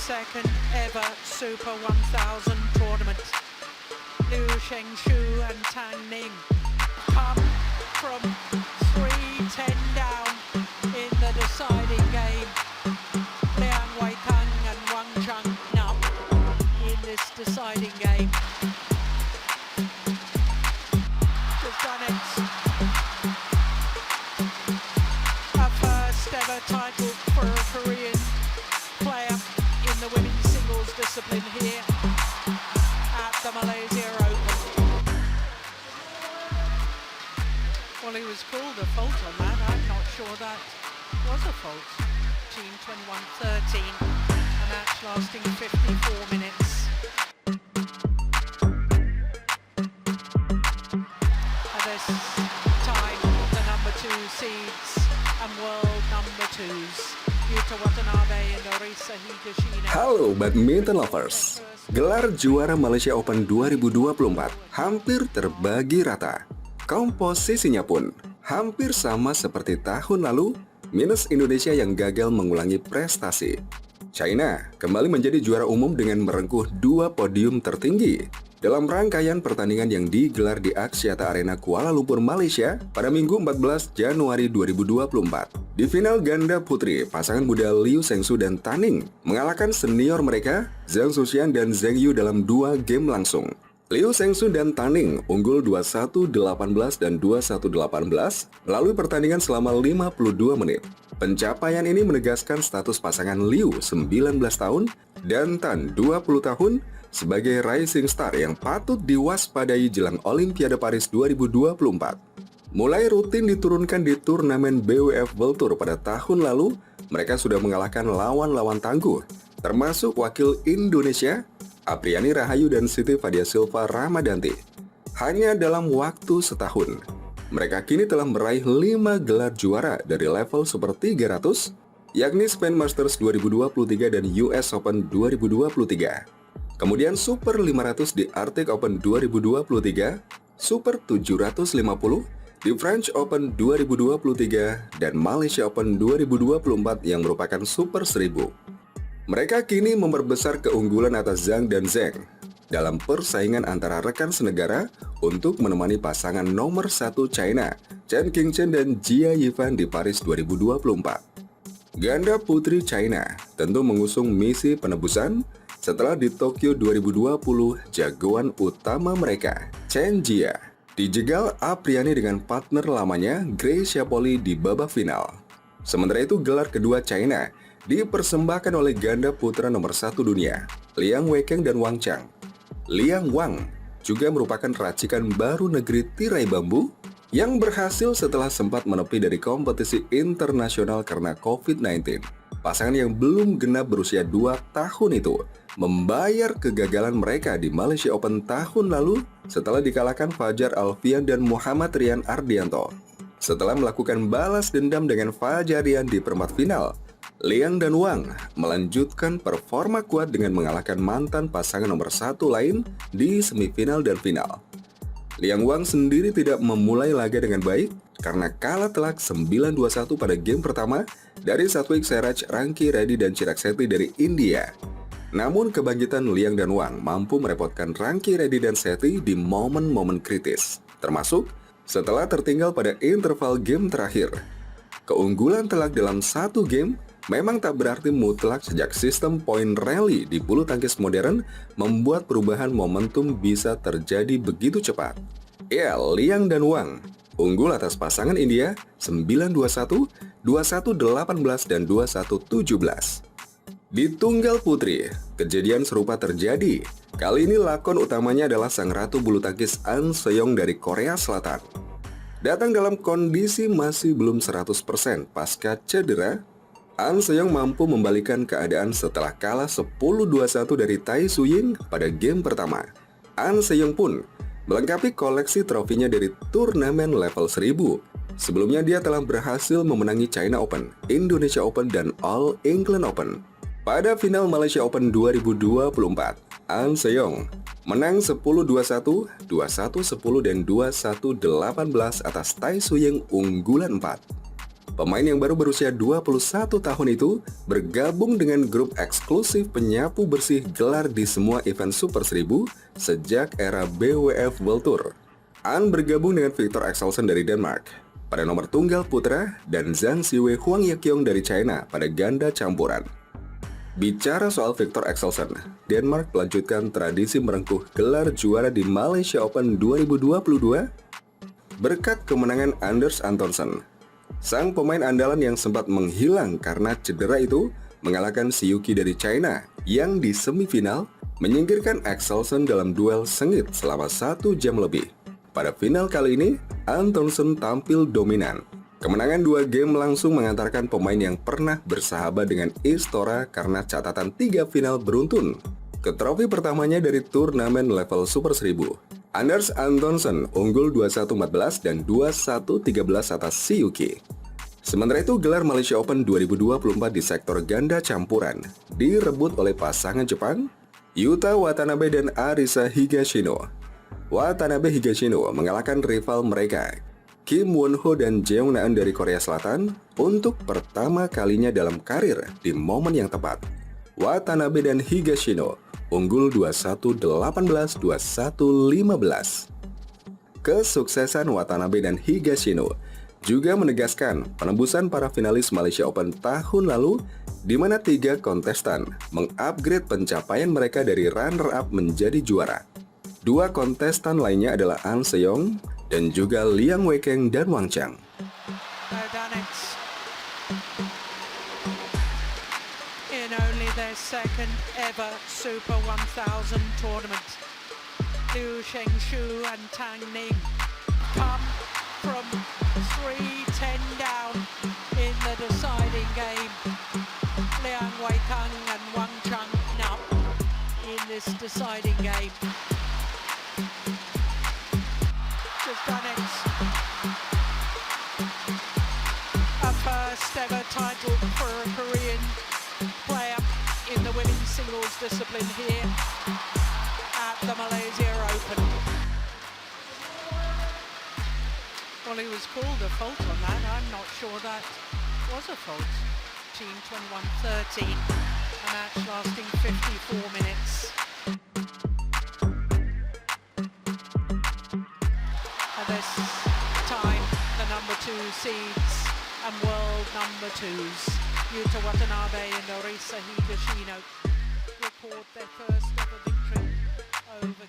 22nd ever Super 1000 tournament. Liu Shengshu and Tang Ning come from 3-10 down in the deciding game. Liang Weikang and Wang Cheng up in this deciding game. Just done it. A first ever title for a Korean player in the women's singles discipline here at the Malaysia Open. Well, he was called a fault on that. I'm not sure that was a fault. Team 21-13, a match lasting 54 minutes. At this time, the number 2 seeds and world number 2s, Yuta Watanabe and Arisa Higashina. Halo badminton lovers, gelar juara Malaysia Open 2024 hampir terbagi rata. Komposisinya pun hampir sama seperti tahun lalu, minus Indonesia yang gagal mengulangi prestasi. China kembali menjadi juara umum dengan merengkuh 2 podium tertinggi dalam rangkaian pertandingan yang digelar di Axiata Arena Kuala Lumpur, Malaysia pada Minggu 14 Januari 2024. Di final ganda putri, pasangan muda Liu Shengsu dan Tan Ning mengalahkan senior mereka Zhang Zuxian dan Zheng Yu dalam 2 game langsung. Liu Shengsu dan Tan Ning unggul 21-18 dan 21-18 melalui pertandingan selama 52 menit. Pencapaian ini menegaskan status pasangan Liu 19 tahun dan Tan 20 tahun sebagai rising star yang patut diwaspadai jelang Olimpiade Paris 2024. Mulai rutin diturunkan di turnamen BWF World Tour pada tahun lalu, mereka sudah mengalahkan lawan-lawan tangguh, termasuk wakil Indonesia, Apriani Rahayu dan Siti Fadia Silva Ramadanti. Hanya dalam waktu setahun, mereka kini telah meraih 5 gelar juara dari level Super 300, yakni Spain Masters 2023 dan US Open 2023. Kemudian Super 500 di Arctic Open 2023, Super 750 di French Open 2023, dan Malaysia Open 2024 yang merupakan Super 1000. Mereka kini memperbesar keunggulan atas Zhang dan Zheng dalam persaingan antara rekan senegara untuk menemani pasangan nomor 1 China, Chen Qingchen dan Jia Yifan di Paris 2024. Ganda putri China tentu mengusung misi penebusan setelah di Tokyo 2020 jagoan utama mereka, Chen Jia, dijegal Apriani dengan partner lamanya Gracia Poli di babak final. Sementara itu gelar kedua China dipersembahkan oleh ganda putra nomor 1 dunia, Liang Weikeng dan Wang Cheng. Liang Wang juga merupakan racikan baru negeri tirai bambu yang berhasil setelah sempat menepi dari kompetisi internasional karena COVID-19. Pasangan yang belum genap berusia 2 tahun itu membayar kegagalan mereka di Malaysia Open tahun lalu setelah dikalahkan Fajar Alfian dan Muhammad Rian Ardianto. Setelah melakukan balas dendam dengan Fajarian di perempat final, Liang dan Wang melanjutkan performa kuat dengan mengalahkan mantan pasangan nomor 1 lain di semifinal dan final. Liang Wang sendiri tidak memulai laga dengan baik karena kalah telak 9-21 pada game pertama dari Satwik Sairaj, Ranki Reddy dan Chirag Shetty dari India. Namun kebangkitan Liang dan Wang mampu merepotkan Ranki Reddy dan Shetty di momen-momen kritis, termasuk setelah tertinggal pada interval game terakhir. Keunggulan telak dalam 1 game memang tak berarti mutlak sejak sistem point rally di bulu tangkis modern membuat perubahan momentum bisa terjadi begitu cepat. Ya, Liang dan Wang unggul atas pasangan India 9-21, 21-18, dan 21-17. Di tunggal putri, kejadian serupa terjadi. Kali ini lakon utamanya adalah sang ratu bulu tangkis An Seong dari Korea Selatan. Datang dalam kondisi masih belum 100% pasca cedera, An Seong mampu membalikan keadaan setelah kalah 10-21 dari Tai Tzu-ying pada game pertama. An Seong pun melengkapi koleksi trofinya dari turnamen level 1000. Sebelumnya dia telah berhasil memenangi China Open, Indonesia Open, dan All England Open. Pada final Malaysia Open 2024, An Seong menang 10-21, 21-10, dan 21-18 atas Tai Tzu-ying unggulan 4. Pemain yang baru berusia 21 tahun itu bergabung dengan grup eksklusif penyapu bersih gelar di semua event Super 1000 sejak era BWF World Tour. An bergabung dengan Victor Axelsen dari Denmark pada nomor tunggal putra dan Zhang Siwei Huang Yaqiong dari China pada ganda campuran. Bicara soal Victor Axelsen, Denmark melanjutkan tradisi merengkuh gelar juara di Malaysia Open 2022 berkat kemenangan Anders Antonsen. Sang pemain andalan yang sempat menghilang karena cedera itu mengalahkan Si Yuqi dari China yang di semifinal menyingkirkan Axelsen dalam duel sengit selama 1 jam lebih. Pada final kali ini, Antonsen tampil dominan. Kemenangan 2 game langsung mengantarkan pemain yang pernah bersahabat dengan Istora karena catatan 3 final beruntun ke trofi pertamanya dari turnamen level Super 1000. Anders Antonsen unggul 21-14 dan 21-13 atas Si Yuqi. Sementara itu, gelar Malaysia Open 2024 di sektor ganda campuran direbut oleh pasangan Jepang, Yuta Watanabe dan Arisa Higashino. Watanabe Higashino mengalahkan rival mereka, Kim Won-ho dan Jeong Na-eun dari Korea Selatan, untuk pertama kalinya dalam karir di momen yang tepat. Watanabe dan Higashino unggul 21-18, 21-15. Kesuksesan Watanabe dan Higashino juga menegaskan penembusan para finalis Malaysia Open tahun lalu, di mana 3 kontestan mengupgrade pencapaian mereka dari runner-up menjadi juara. 2 kontestan lainnya adalah An Se-young dan juga Liang Weikeng dan Wang Chang. In only their second ever Super 1000 tournament, Liu Shengshu and Tang Ning come from 3-10 down in the deciding game. Liang Weikeng and Wang Chang now in this deciding game. Just done it. A first ever title for a Korean player in the women's singles discipline here at the Malaysia Open. Well, he was called a fault on that. I'm not sure that was a fault. Team 21-13, a match lasting 54 minutes. At this time, the number 2 seeds and world number 2s, Yuta Watanabe and Arisa Higashino, record their first ever victory over